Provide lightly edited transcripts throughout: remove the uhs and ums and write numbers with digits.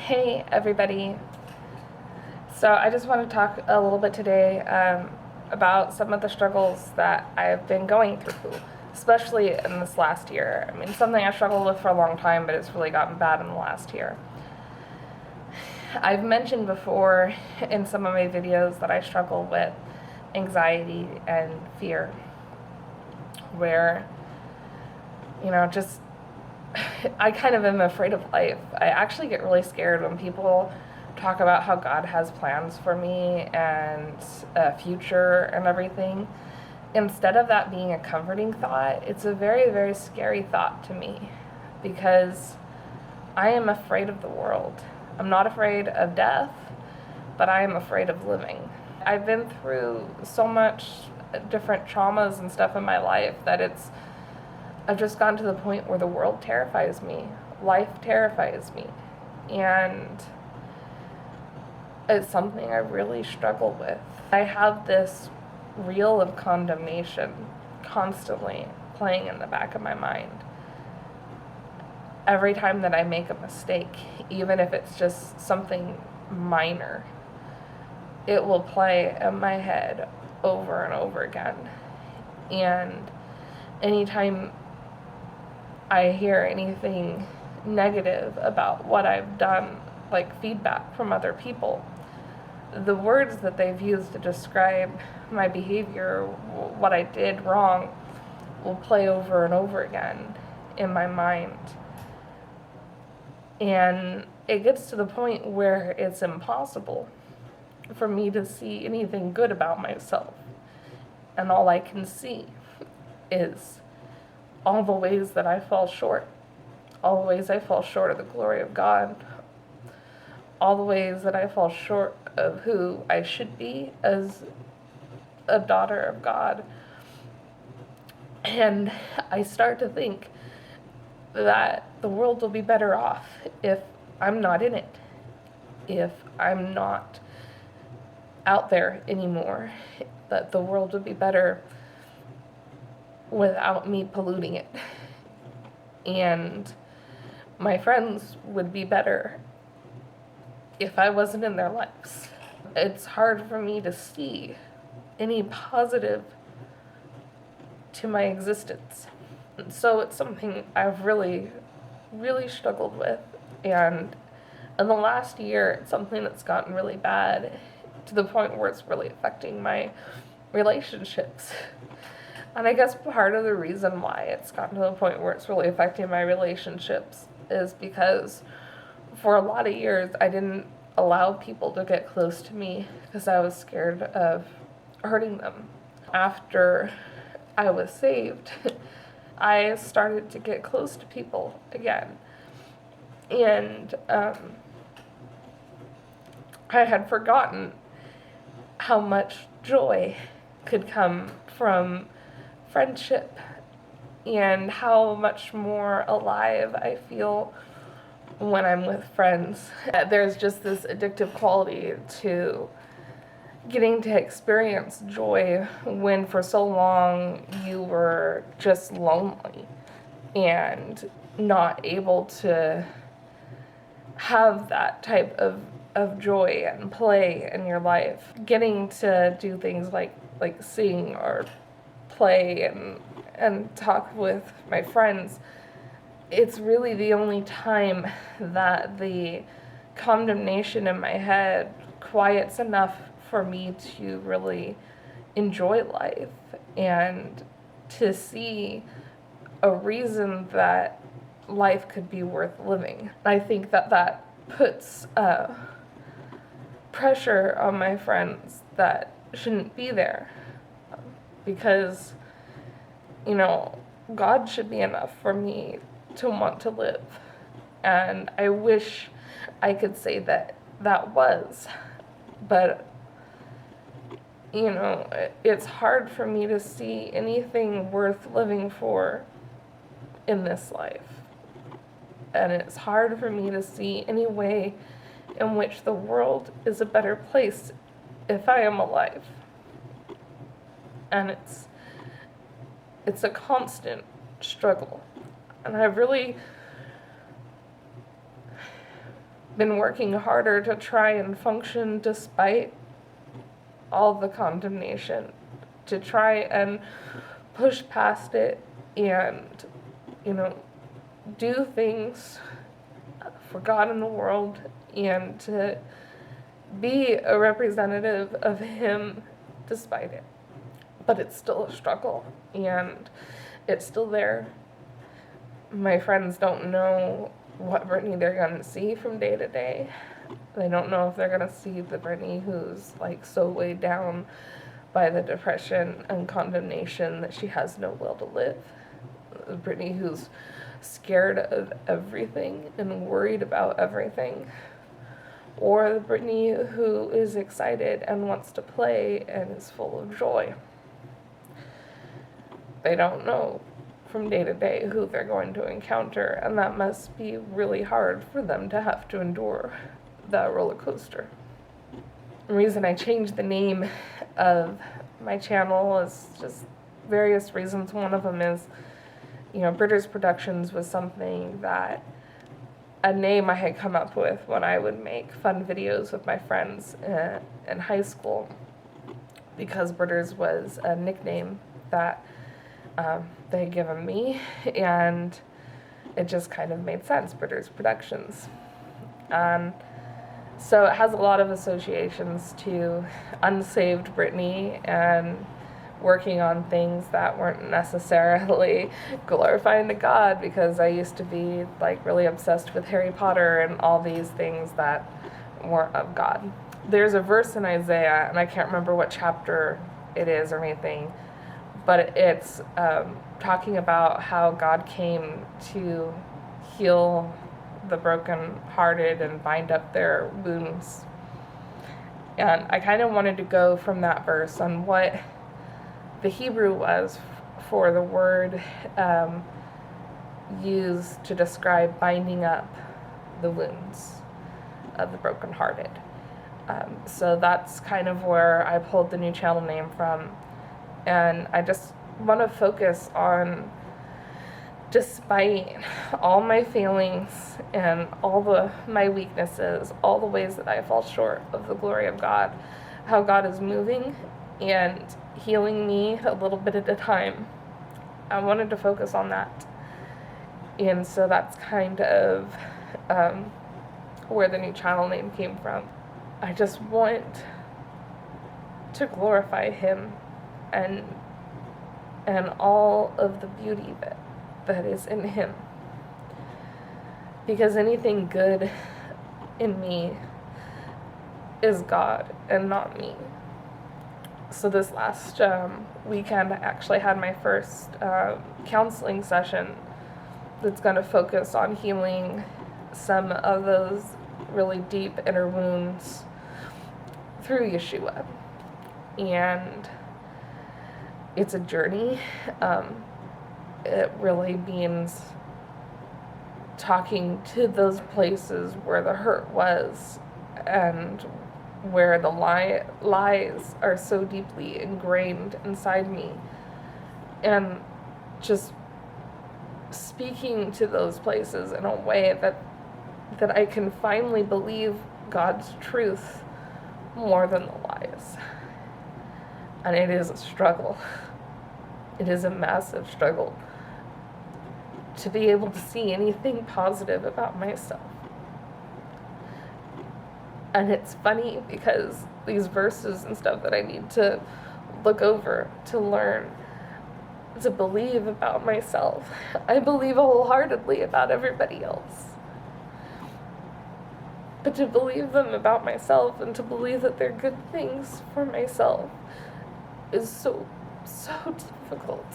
Hey everybody. So I just want to talk a little bit today about some of the struggles that I've been going through, especially in this last year. I mean, something I struggled with for a long time, but it's really gotten bad in the last year. I've mentioned before in some of my videos that I struggle with anxiety and fear, where, just I kind of am afraid of life. I actually get really scared when people talk about how God has plans for me and a future and everything. Instead of that being a comforting thought, it's a very, very scary thought to me because I am afraid of the world. I'm not afraid of death, but I am afraid of living. I've been through so much different traumas and stuff in my life that I've just gotten to the point where the world terrifies me. Life terrifies me. And it's something I really struggle with. I have this reel of condemnation constantly playing in the back of my mind. Every time that I make a mistake, even if it's just something minor, it will play in my head over and over again. And anytime I hear anything negative about what I've done, like feedback from other people, the words that they've used to describe my behavior, what I did wrong, will play over and over again in my mind. And it gets to the point where it's impossible for me to see anything good about myself. And all I can see is all the ways that I fall short, all the ways I fall short of the glory of God, all the ways that I fall short of who I should be as a daughter of God. And I start to think that the world will be better off if I'm not in it, if I'm not out there anymore, that the world would be better without me polluting it. And my friends would be better if I wasn't in their lives. It's hard for me to see any positive to my existence. And so it's something I've really, really struggled with. And in the last year, it's something that's gotten really bad to the point where it's really affecting my relationships. And I guess part of the reason why it's gotten to the point where it's really affecting my relationships is because for a lot of years I didn't allow people to get close to me because I was scared of hurting them. After I was saved, I started to get close to people again. And I had forgotten how much joy could come from friendship and how much more alive I feel when I'm with friends. There's just this addictive quality to getting to experience joy when for so long you were just lonely and not able to have that type of joy and play in your life. Getting to do things like sing or play and talk with my friends, it's really the only time that the condemnation in my head quiets enough for me to really enjoy life and to see a reason that life could be worth living. I think that puts pressure on my friends that shouldn't be there, because God should be enough for me to want to live. And I wish I could say that was, but it's hard for me to see anything worth living for in this life. And it's hard for me to see any way in which the world is a better place if I am alive. And it's a constant struggle. And I really been working harder to try and function despite all the condemnation, to try and push past it and, do things for God in the world and to be a representative of Him despite it. But it's still a struggle, and it's still there. My friends don't know what Brittany they're going to see from day to day. They don't know if they're going to see the Brittany who's so weighed down by the depression and condemnation that she has no will to live. The Brittany who's scared of everything and worried about everything. Or the Brittany who is excited and wants to play and is full of joy. They don't know from day to day who they're going to encounter, and that must be really hard for them to have to endure that roller coaster. The reason I changed the name of my channel is just various reasons. One of them is, Britters Productions was something that, a name I had come up with when I would make fun videos with my friends in high school, because Britters was a nickname that they had given me, and it just kind of made sense, Britters Productions. So it has a lot of associations to unsaved Brittany and working on things that weren't necessarily glorifying to God, because I used to be really obsessed with Harry Potter and all these things that weren't of God. There's a verse in Isaiah, and I can't remember what chapter it is or anything, but it's talking about how God came to heal the brokenhearted and bind up their wounds. And I kind of wanted to go from that verse on what the Hebrew was for the word used to describe binding up the wounds of the brokenhearted. So that's kind of where I pulled the new channel name from. And I just want to focus on, despite all my failings and all my weaknesses, all the ways that I fall short of the glory of God, how God is moving and healing me a little bit at a time. I wanted to focus on that. And so that's kind of where the new channel name came from. I just want to glorify Him and all of the beauty that is in Him. Because anything good in me is God and not me. So this last weekend, I actually had my first counseling session that's going to focus on healing some of those really deep inner wounds through Yeshua. And it's a journey. It really means talking to those places where the hurt was and where the lies are so deeply ingrained inside me, and just speaking to those places in a way that I can finally believe God's truth more than the lies. And it is a struggle. It is a massive struggle to be able to see anything positive about myself. And it's funny because these verses and stuff that I need to look over, to learn, to believe about myself, I believe wholeheartedly about everybody else. But to believe them about myself and to believe that they're good things for myself is so difficult.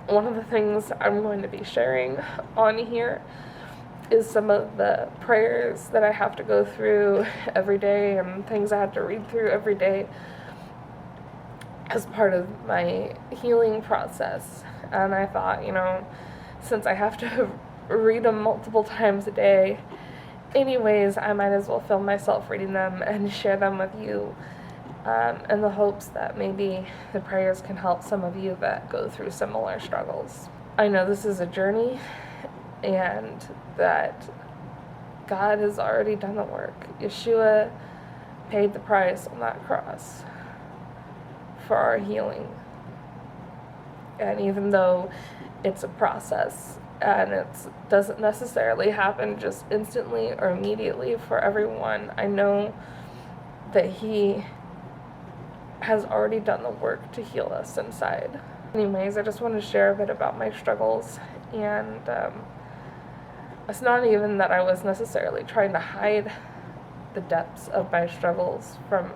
One of the things I'm going to be sharing on here is some of the prayers that I have to go through every day and things I have to read through every day as part of my healing process. And I thought, since I have to read them multiple times a day anyways, I might as well film myself reading them and share them with you, in the hopes that maybe the prayers can help some of you that go through similar struggles. I know this is a journey, and that God has already done the work. Yeshua paid the price on that cross for our healing. And even though it's a process and it doesn't necessarily happen just instantly or immediately for everyone, I know that He has already done the work to heal us inside. Anyways, I just want to share a bit about my struggles, and it's not even that I was necessarily trying to hide the depths of my struggles from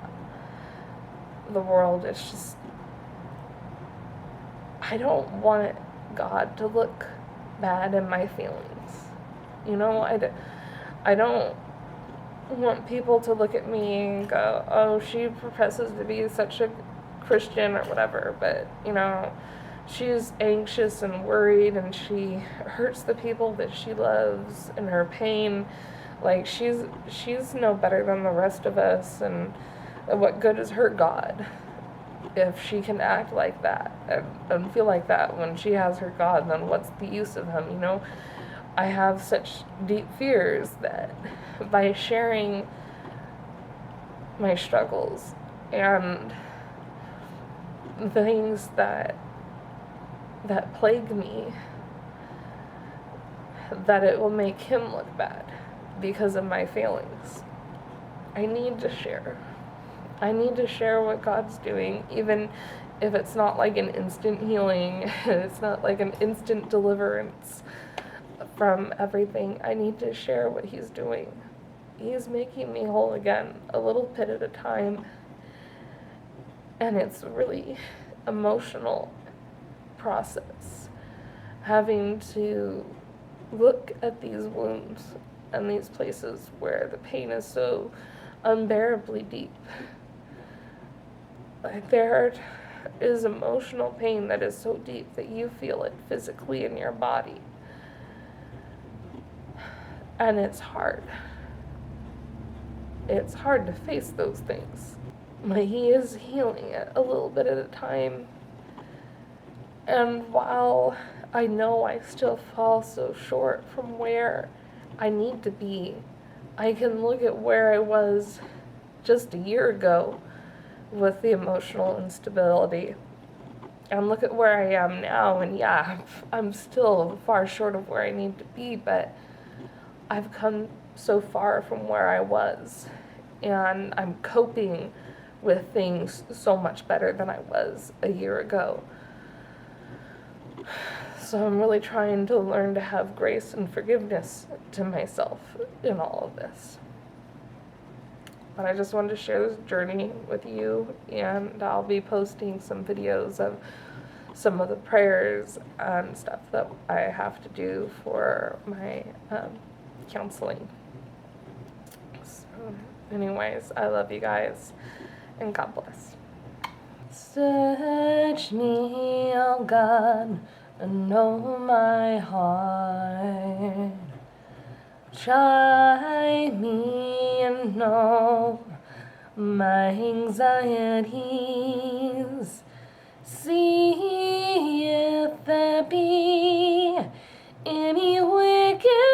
the world. It's just, I don't want God to look bad in my feelings. You know, I don't want people to look at me and go, oh, she professes to be such a Christian or whatever, but, you know, she's anxious and worried, and she hurts the people that she loves in her pain. Like, she's no better than the rest of us, and what good is her God if she can act like that and feel like that when she has her God? Then what's the use of him, you know? I have such deep fears that by sharing my struggles and the things that plague me, that it will make him look bad because of my feelings. I need to share. I need to share what God's doing, even if it's not like an instant healing, it's not like an instant deliverance from everything. I need to share what He's doing. He's making me whole again, a little bit at a time. And it's really emotional process, having to look at these wounds and these places where the pain is so unbearably deep. Like, there is emotional pain that is so deep that you feel it physically in your body. And it's hard. It's hard to face those things. But He is healing it a little bit at a time. And while I know I still fall so short from where I need to be, I can look at where I was just a year ago with the emotional instability and look at where I am now, and yeah, I'm still far short of where I need to be, but I've come so far from where I was, and I'm coping with things so much better than I was a year ago. So I'm really trying to learn to have grace and forgiveness to myself in all of this. But I just wanted to share this journey with you, and I'll be posting some videos of some of the prayers and stuff that I have to do for my counseling. So anyways, I love you guys, and God bless. Search me, oh God, and know my heart. Try me and know my anxieties. See if there be any wicked